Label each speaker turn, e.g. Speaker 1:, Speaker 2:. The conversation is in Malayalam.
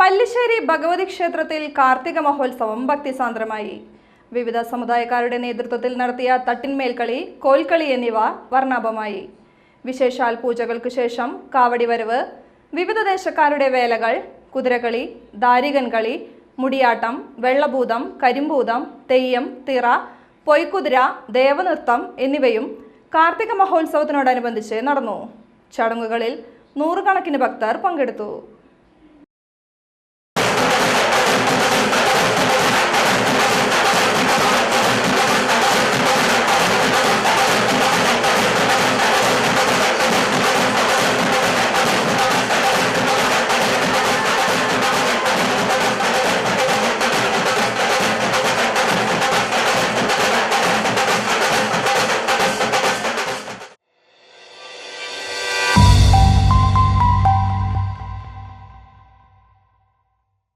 Speaker 1: പല്ലിശ്ശേരി ഭഗവതി ക്ഷേത്രത്തിൽ കാർത്തിക മഹോത്സവം ഭക്തിസാന്ദ്രമായി. വിവിധ സമുദായക്കാരുടെ നേതൃത്വത്തിൽ നടത്തിയ തട്ടിന്മേൽക്കളി, കോൽക്കളി എന്നിവ വർണ്ണാഭമായി. വിശേഷാൽ പൂജകൾക്ക് ശേഷം കാവടി വരവ്, വിവിധ ദേശക്കാരുടെ വേലകൾ, കുതിരകളി, ദാരികൻ കളി, മുടിയാട്ടം, വെള്ളഭൂതം, കരിമ്പൂതം, തെയ്യം, തിറ, പൊയ്ക്കുതിര, ദേവനൃത്തം എന്നിവയും കാർത്തിക മഹോത്സവത്തിനോടനുബന്ധിച്ച് നടന്നു. ചടങ്ങുകളിൽ നൂറുകണക്കിന് ഭക്തർ പങ്കെടുത്തു.